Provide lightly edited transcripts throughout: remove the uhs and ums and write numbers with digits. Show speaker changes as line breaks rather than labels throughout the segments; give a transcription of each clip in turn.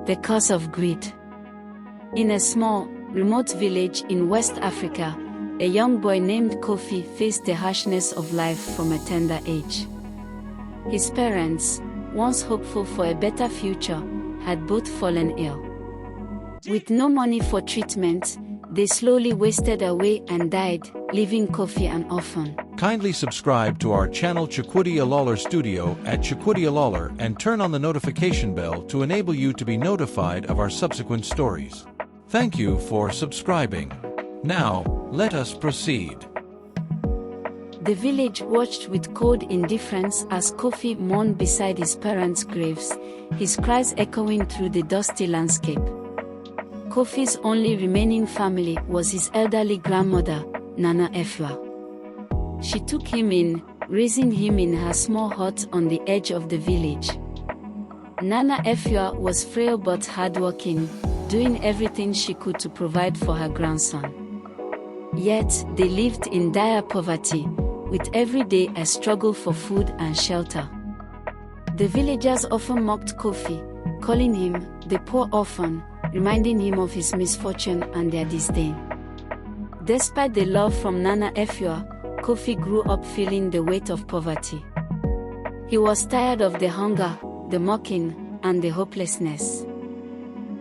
The curse of greed. In a small, remote village in West Africa, a young boy named Kofi faced the harshness of life from a tender age. His parents, once hopeful for a better future, had both fallen ill. With no money for treatment, they slowly wasted away and died, leaving Kofi an orphan.
Kindly subscribe to our channel Chukwudi Alalar Studio at Chukwudi Alalar and turn on the notification bell to enable you to be notified of our subsequent stories. Thank you for subscribing. Now, let us proceed.
The village watched with cold indifference as Kofi mourned beside his parents' graves, his cries echoing through the dusty landscape. Kofi's only remaining family was his elderly grandmother, Nana Efua. She took him in, raising him in her small hut on the edge of the village. Nana Efua was frail but hardworking, doing everything she could to provide for her grandson. Yet, they lived in dire poverty, with every day a struggle for food and shelter. The villagers often mocked Kofi, calling him the poor orphan, reminding him of his misfortune and their disdain. Despite the love from Nana Efua, Kofi grew up feeling the weight of poverty. He was tired of the hunger, the mocking, and the hopelessness.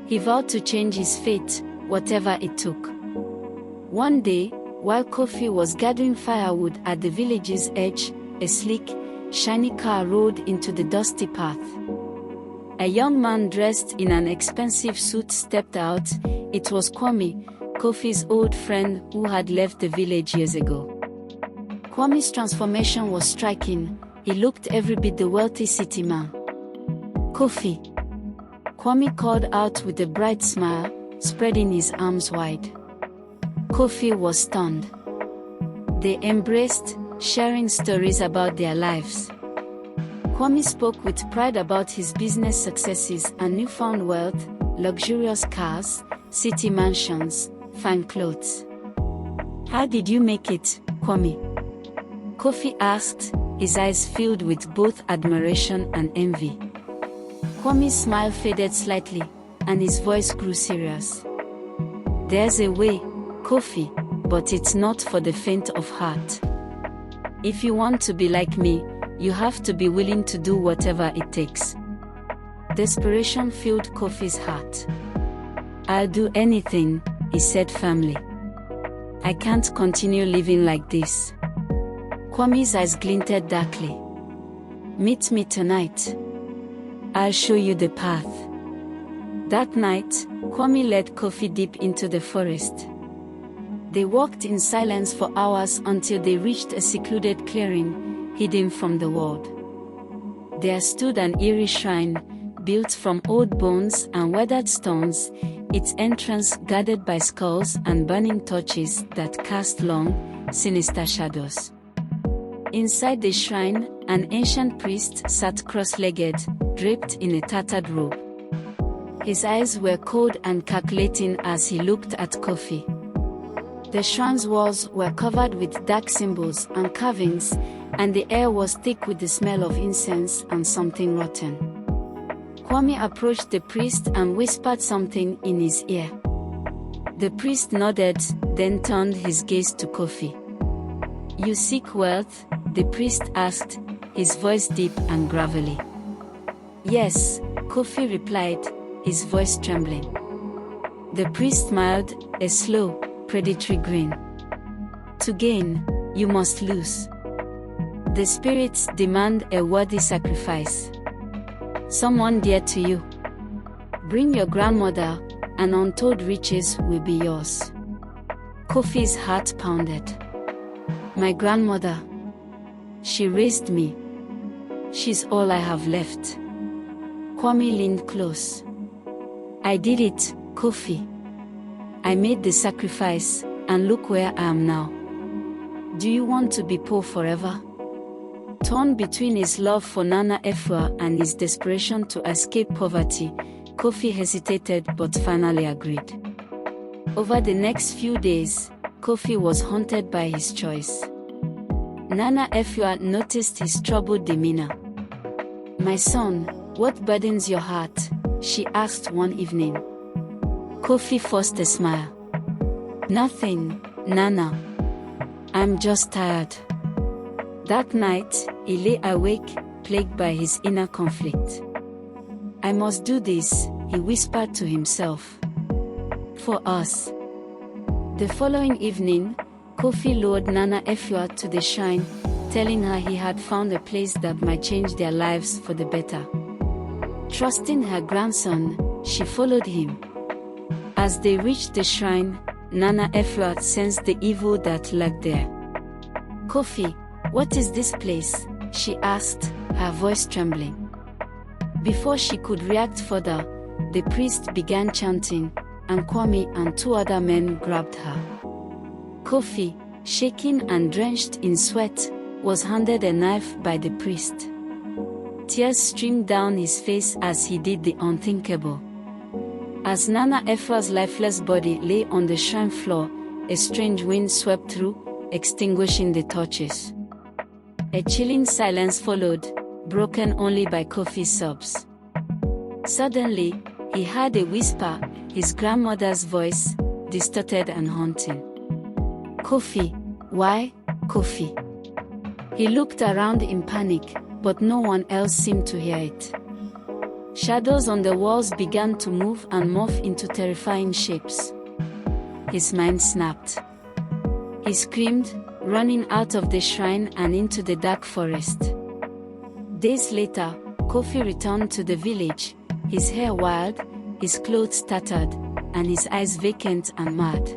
He vowed to change his fate, whatever it took. One day, while Kofi was gathering firewood at the village's edge, a sleek, shiny car rolled into the dusty path. A young man dressed in an expensive suit stepped out. It was Kwame, Kofi's old friend who had left the village years ago. Kwame's transformation was striking. He looked every bit the wealthy city man. "Kofi!" Kwame called out with a bright smile, spreading his arms wide. Kofi was stunned. They embraced, sharing stories about their lives. Kwame spoke with pride about his business successes and newfound wealth, luxurious cars, city mansions, fine clothes. "How did you make it, Kwame?" Kofi asked, his eyes filled with both admiration and envy. Kwame's smile faded slightly, and his voice grew serious. "There's a way, Kofi, but it's not for the faint of heart. If you want to be like me, you have to be willing to do whatever it takes." Desperation filled Kofi's heart. "I'll do anything," he said firmly. "I can't continue living like this." Kwame's eyes glinted darkly. "Meet me tonight. I'll show you the path." That night, Kwame led Kofi deep into the forest. They walked in silence for hours until they reached a secluded clearing, hidden from the world. There stood an eerie shrine, built from old bones and weathered stones, its entrance guarded by skulls and burning torches that cast long, sinister shadows. Inside the shrine, an ancient priest sat cross-legged, draped in a tattered robe. His eyes were cold and calculating as he looked at Kofi. The shrine's walls were covered with dark symbols and carvings, and the air was thick with the smell of incense and something rotten. Kwame approached the priest and whispered something in his ear. The priest nodded, then turned his gaze to Kofi. "You seek wealth?" the priest asked, his voice deep and gravelly. "Yes," Kofi replied, his voice trembling. The priest smiled, a slow, predatory grin. "To gain, you must lose. The spirits demand a worthy sacrifice. Someone dear to you. Bring your grandmother, and untold riches will be yours." Kofi's heart pounded. "My grandmother. She raised me. She's all I have left." Kwame leaned close. "I did it, Kofi. I made the sacrifice, and look where I am now. Do you want to be poor forever?" Torn between his love for Nana Efua and his desperation to escape poverty, Kofi hesitated but finally agreed. Over the next few days, Kofi was haunted by his choice. Nana Efua noticed his troubled demeanor. "My son, what burdens your heart?" she asked one evening. Kofi forced a smile. Nothing, Nana. I'm just tired. That night, he lay awake, plagued by his inner conflict. I must do this, he whispered to himself. For us. The following evening, Kofi lured Nana Efua to the shrine, telling her he had found a place that might change their lives for the better. Trusting her grandson, she followed him. As they reached the shrine, Nana Efua sensed the evil that lurked there. Kofi, what is this place? She asked, her voice trembling. Before she could react further, the priest began chanting, and Kwame and two other men grabbed her. Kofi, shaking and drenched in sweat, was handed a knife by the priest. Tears streamed down his face as he did the unthinkable. As Nana Efua's lifeless body lay on the shrine floor, a strange wind swept through, extinguishing the torches. A chilling silence followed, broken only by Kofi's sobs. Suddenly, he heard a whisper, his grandmother's voice, distorted and haunting. Kofi, why, Kofi? He looked around in panic, but no one else seemed to hear it. Shadows on the walls began to move and morph into terrifying shapes. His mind snapped. He screamed, running out of the shrine and into the dark forest. Days later, Kofi returned to the village, his hair wild, his clothes tattered, and his eyes vacant and mad.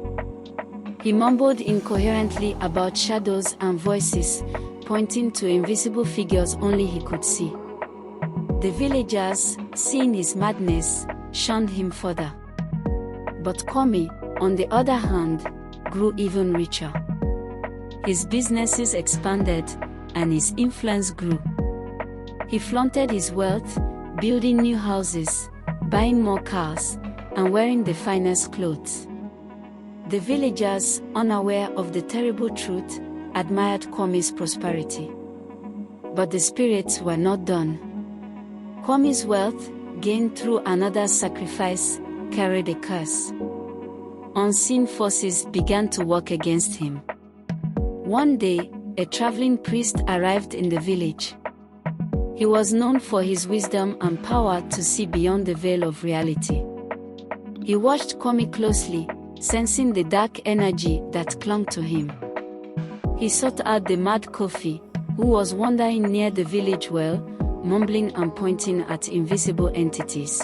He mumbled incoherently about shadows and voices, pointing to invisible figures only he could see. The villagers, seeing his madness, shunned him further. But Kwame, on the other hand, grew even richer. His businesses expanded, and his influence grew. He flaunted his wealth, building new houses, buying more cars, and wearing the finest clothes. The villagers, unaware of the terrible truth, admired Kwame's prosperity. But the spirits were not done. Kwame's wealth, gained through another's sacrifice, carried a curse. Unseen forces began to work against him. One day, a traveling priest arrived in the village. He was known for his wisdom and power to see beyond the veil of reality. He watched Kwame closely, sensing the dark energy that clung to him. He sought out the mad Kofi, who was wandering near the village well, mumbling and pointing at invisible entities.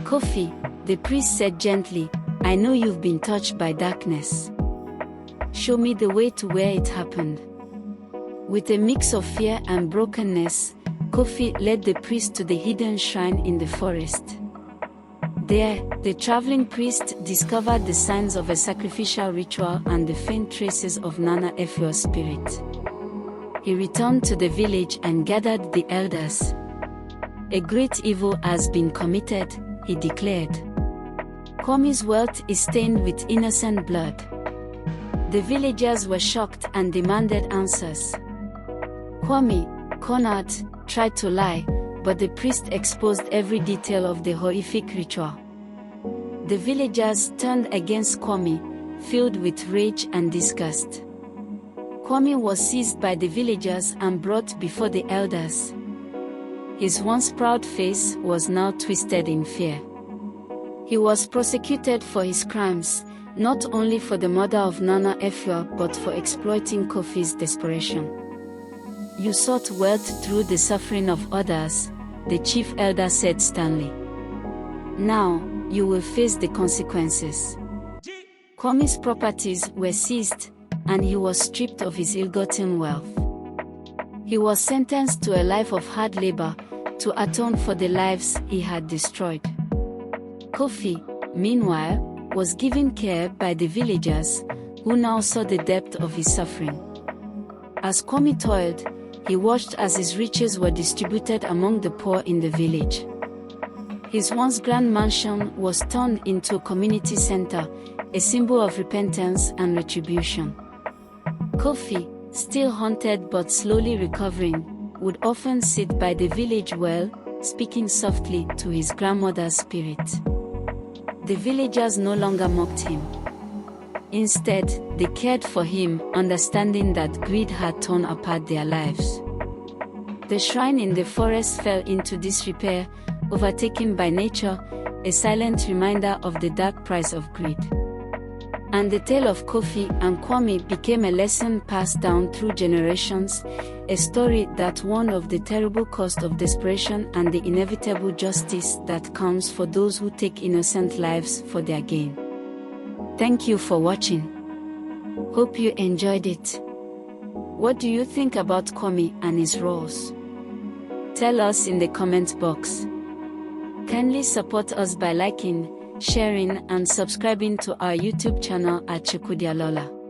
Kofi, the priest said gently, I know you've been touched by darkness. Show me the way to where it happened. With a mix of fear and brokenness, Kofi led the priest to the hidden shrine in the forest. There, the traveling priest discovered the signs of a sacrificial ritual and the faint traces of Nana Efua's spirit. He returned to the village and gathered the elders. A great evil has been committed, he declared. Kwame's wealth is stained with innocent blood. The villagers were shocked and demanded answers. Kwame, cornered, tried to lie, but the priest exposed every detail of the horrific ritual. The villagers turned against Kwame, filled with rage and disgust. Kwame was seized by the villagers and brought before the elders. His once proud face was now twisted in fear. He was prosecuted for his crimes, not only for the murder of Nana Efua but for exploiting Kofi's desperation. You sought wealth through the suffering of others, the chief elder said sternly. Now, you will face the consequences. Kwame's properties were seized, and he was stripped of his ill-gotten wealth. He was sentenced to a life of hard labor, to atone for the lives he had destroyed. Kofi, meanwhile, was given care by the villagers, who now saw the depth of his suffering. As Kwame toiled, he watched as his riches were distributed among the poor in the village. His once grand mansion was turned into a community center, a symbol of repentance and retribution. Kofi, still haunted but slowly recovering, would often sit by the village well, speaking softly to his grandmother's spirit. The villagers no longer mocked him. Instead, they cared for him, understanding that greed had torn apart their lives. The shrine in the forest fell into disrepair, overtaken by nature, a silent reminder of the dark price of greed. And the tale of Kofi and Kwame became a lesson passed down through generations, a story that warned of the terrible cost of desperation and the inevitable justice that comes for those who take innocent lives for their gain. Thank you for watching. Hope you enjoyed it. What do you think about Kwame and his roles? Tell us in the comment box. Kindly support us by liking, sharing and subscribing to our YouTube channel at Chukwudi Alola.